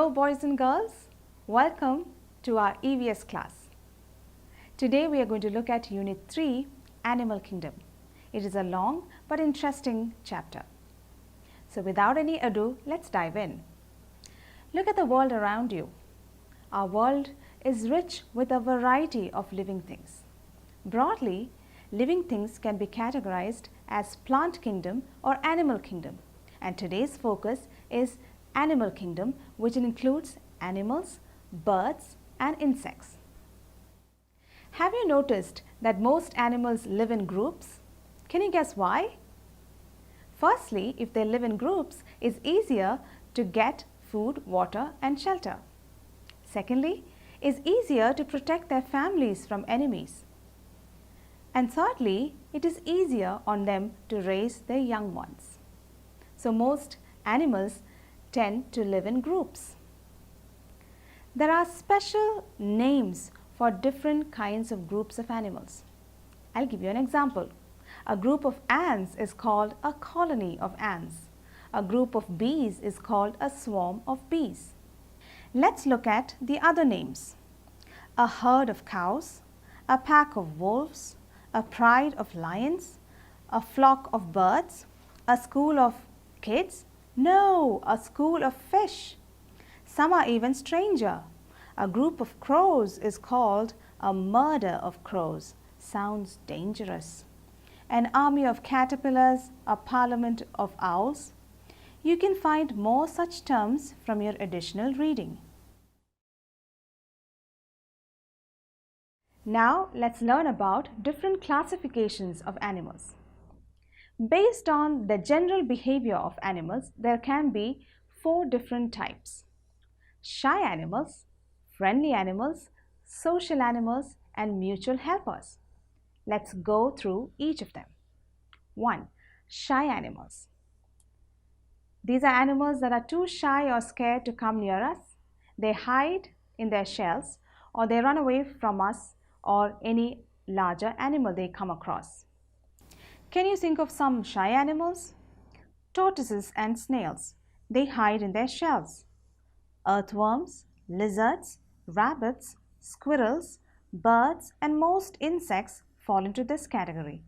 Hello boys and girls, welcome to our EVS class. Today we are going to look at Unit 3, Animal Kingdom. It is a long but interesting chapter. So without any ado, let's dive in. Look at the world around you. Our world is rich with a variety of living things. Broadly, living things can be categorized as plant kingdom or animal kingdom, and today's focus is animal kingdom, which includes animals, birds and insects. Have you noticed that most animals live in groups? Can you guess why? Firstly, if they live in groups, it's easier to get food, water and shelter. Secondly, it's easier to protect their families from enemies. And thirdly, it is easier on them to raise their young ones. So most animals tend to live in groups. There are special names for different kinds of groups of animals. I'll give you an example. A group of ants is called a colony of ants. A group of bees is called a swarm of bees. Let's look at the other names. A herd of cows, a pack of wolves, a pride of lions, a flock of birds, a school of kids. No, a school of fish. Some are even stranger. A group of crows is called a murder of crows. Sounds dangerous. An army of caterpillars, a parliament of owls. You can find more such terms from your additional reading. Now let's learn about different classifications of animals. Based on the general behavior of animals, there can be 4 different types: shy animals, friendly animals, social animals, and mutual helpers. Let's go through each of them. 1. Shy animals. These are animals that are too shy or scared to come near us. They hide in their shells or they run away from us or any larger animal they come across. Can you think of some shy animals? Tortoises and snails. They hide in their shells. Earthworms, lizards, rabbits, squirrels, birds, and most insects fall into this category.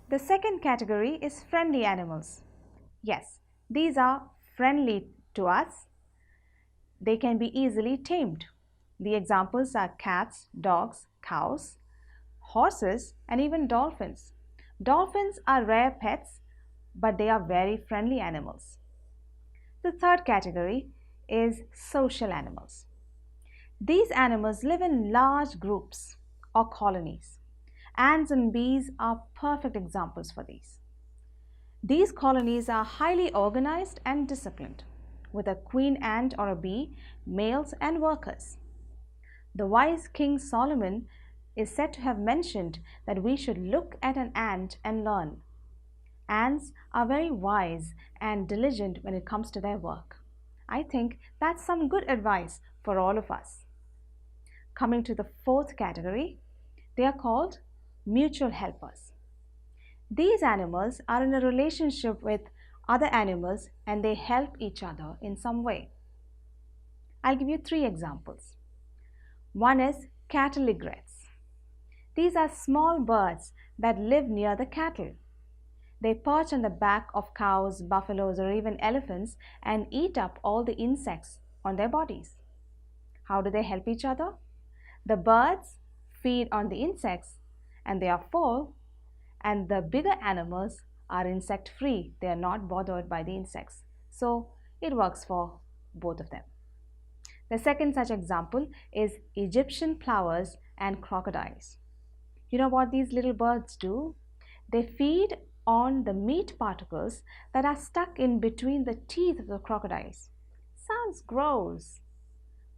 The second category is friendly animals. Yes, these are friendly to us. They can be easily tamed. The examples are cats, dogs, cows, horses, and even dolphins. Dolphins are rare pets, but they are very friendly animals. The third category is social animals. These animals live in large groups or colonies. Ants and bees are perfect examples for these. These colonies are highly organized and disciplined, with a queen ant or a bee, males and workers. The wise King Solomon is said to have mentioned that we should look at an ant and learn. Ants are very wise and diligent when it comes to their work. I think that's some good advice for all of us. Coming to the fourth category, they are called mutual helpers. These animals are in a relationship with other animals and they help each other in some way. I'll give you 3 examples. One is cattle egrets. These are small birds that live near the cattle. They perch on the back of cows, buffaloes, or even elephants and eat up all the insects on their bodies. How do they help each other? The birds feed on the insects and they are full, and the bigger animals are insect free. They are not bothered by the insects. So it works for both of them. The second such example is Egyptian plovers and crocodiles. You know what these little birds do? They feed on the meat particles that are stuck in between the teeth of the crocodiles. Sounds gross,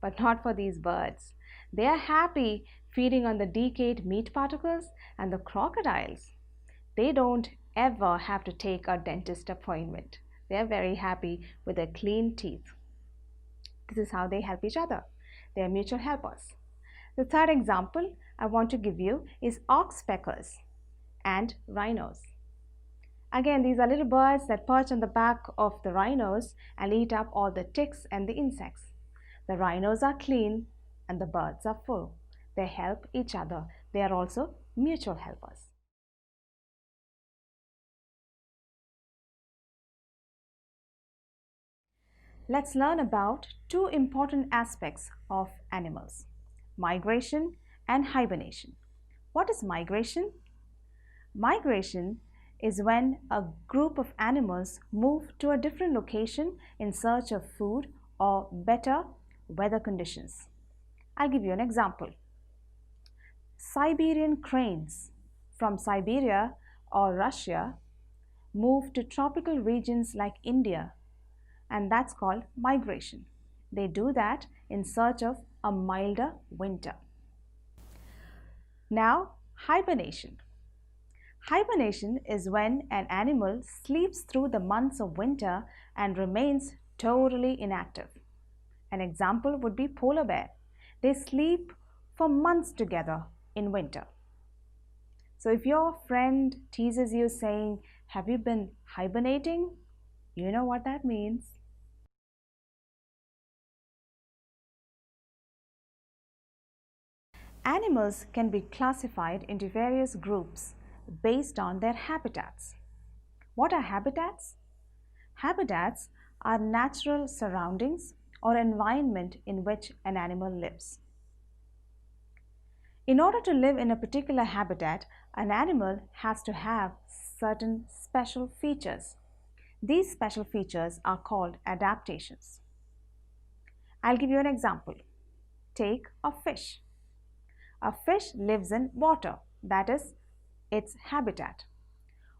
but not for these birds. They are happy feeding on the decayed meat particles, and the crocodiles, they don't ever have to take a dentist appointment. They are very happy with their clean teeth. This is how they help each other. They are mutual helpers. The third example I want to give you is oxpeckers and rhinos. Again, these are little birds that perch on the back of the rhinos and eat up all the ticks and the insects. The rhinos are clean and the birds are full. They help each other. They are also mutual helpers. Let's learn about two important aspects of animals: migration and hibernation. What is migration? Migration is when a group of animals move to a different location in search of food or better weather conditions. I'll give you an example. Siberian cranes from Siberia or Russia move to tropical regions like India, and that's called migration. They do that in search of a milder winter. Now, hibernation. Hibernation is when an animal sleeps through the months of winter and remains totally inactive. An example would be polar bear. They sleep for months together in winter. So if your friend teases you saying, "Have you been hibernating?" you know what that means. Animals can be classified into various groups based on their habitats. What are habitats? Habitats are natural surroundings or environment in which an animal lives. In order to live in a particular habitat, an animal has to have certain special features. These special features are called adaptations. I'll give you an example. Take a fish. A fish lives in water, that is its habitat.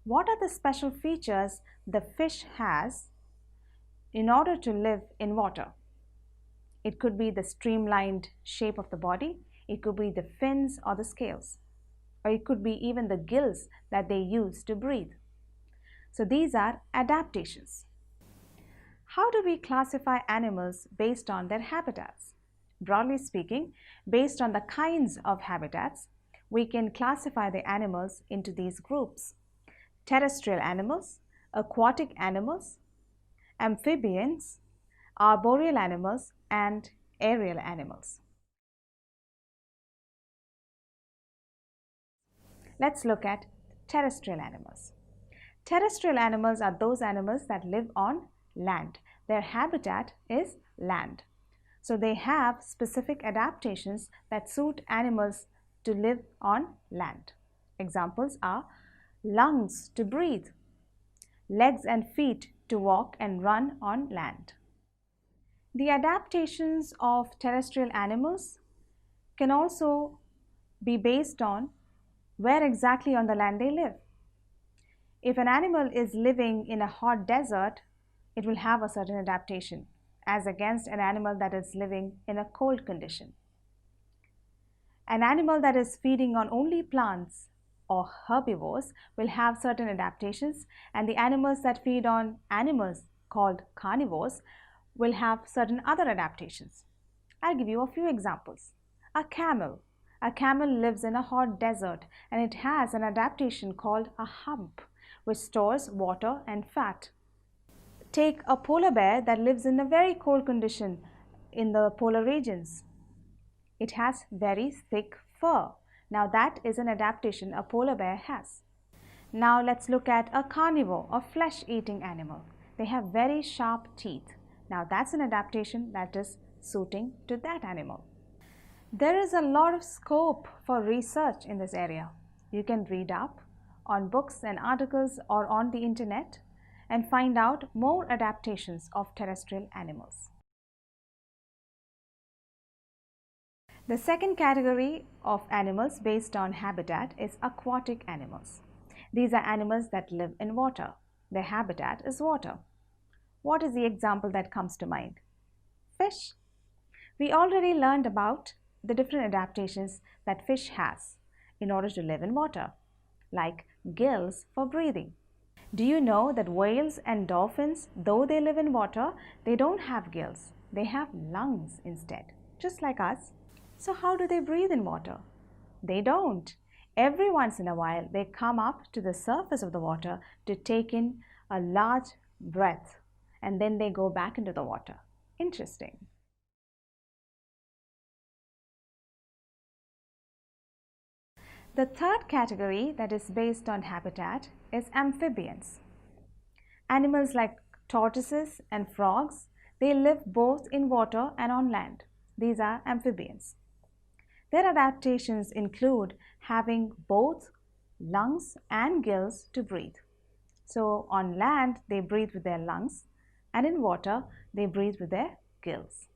What are the special features the fish has in order to live in water? It could be the streamlined shape of the body, it could be the fins or the scales, or it could be even the gills that they use to breathe. So these are adaptations. How do we classify animals based on their habitats? Broadly speaking, based on the kinds of habitats, we can classify the animals into these groups: terrestrial animals, aquatic animals, amphibians, arboreal animals, and aerial animals. Let's look at terrestrial animals. Terrestrial animals are those animals that live on land. Their habitat is land. So they have specific adaptations that suit animals to live on land. Examples are lungs to breathe, legs and feet to walk and run on land. The adaptations of terrestrial animals can also be based on where exactly on the land they live. If an animal is living in a hot desert, it will have a certain adaptation as against an animal that is living in a cold condition. An animal that is feeding on only plants or herbivores will have certain adaptations, and the animals that feed on animals called carnivores will have certain other adaptations. I'll give you a few examples. A camel. A camel lives in a hot desert and it has an adaptation called a hump, which stores water and fat. Take a polar bear that lives in a very cold condition in the polar regions. It has very thick fur. Now that is an adaptation a polar bear has. Now let's look at a carnivore, a flesh-eating animal. They have very sharp teeth. Now that's an adaptation that is suiting to that animal. There is a lot of scope for research in this area. You can read up on books and articles or on the internet and find out more adaptations of terrestrial animals. The second category of animals based on habitat is aquatic animals. These are animals that live in water. Their habitat is water. What is the example that comes to mind? Fish. We already learned about the different adaptations that fish has in order to live in water, like gills for breathing. Do you know that whales and dolphins, though they live in water, they don't have gills. They have lungs instead, just like us. So how do they breathe in water? They don't. Every once in a while, they come up to the surface of the water to take in a large breath, and then they go back into the water. Interesting. The third category that is based on habitat is amphibians. Animals like tortoises and frogs, they live both in water and on land. These are amphibians. Their adaptations include having both lungs and gills to breathe. So on land, they breathe with their lungs, and in water, they breathe with their gills.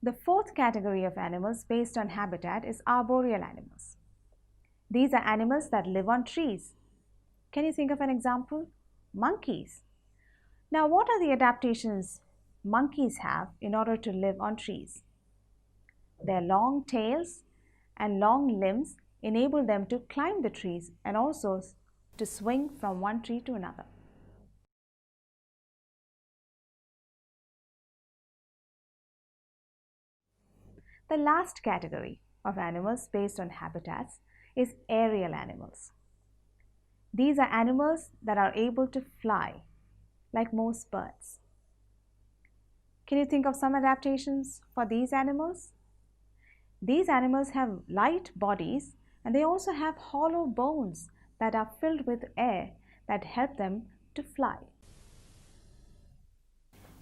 The fourth category of animals based on habitat is arboreal animals. These are animals that live on trees. Can you think of an example? Monkeys. Now, what are the adaptations monkeys have in order to live on trees? Their long tails and long limbs enable them to climb the trees and also to swing from one tree to another. The last category of animals based on habitats is aerial animals. These are animals that are able to fly, like most birds. Can you think of some adaptations for these animals? These animals have light bodies, and they also have hollow bones that are filled with air that help them to fly.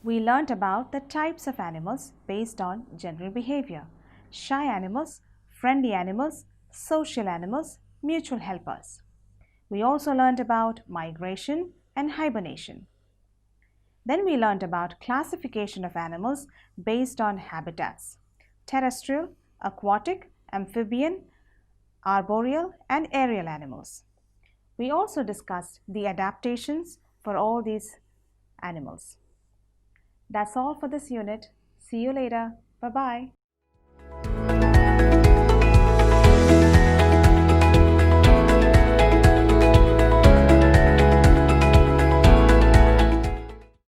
We learnt about the types of animals based on general behavior: shy animals, friendly animals, social animals, mutual helpers. We also learnt about migration and hibernation. Then we learnt about classification of animals based on habitats: terrestrial, aquatic, amphibian, arboreal, and aerial animals. We also discussed the adaptations for all these animals. That's all for this unit. See you later. Bye-bye.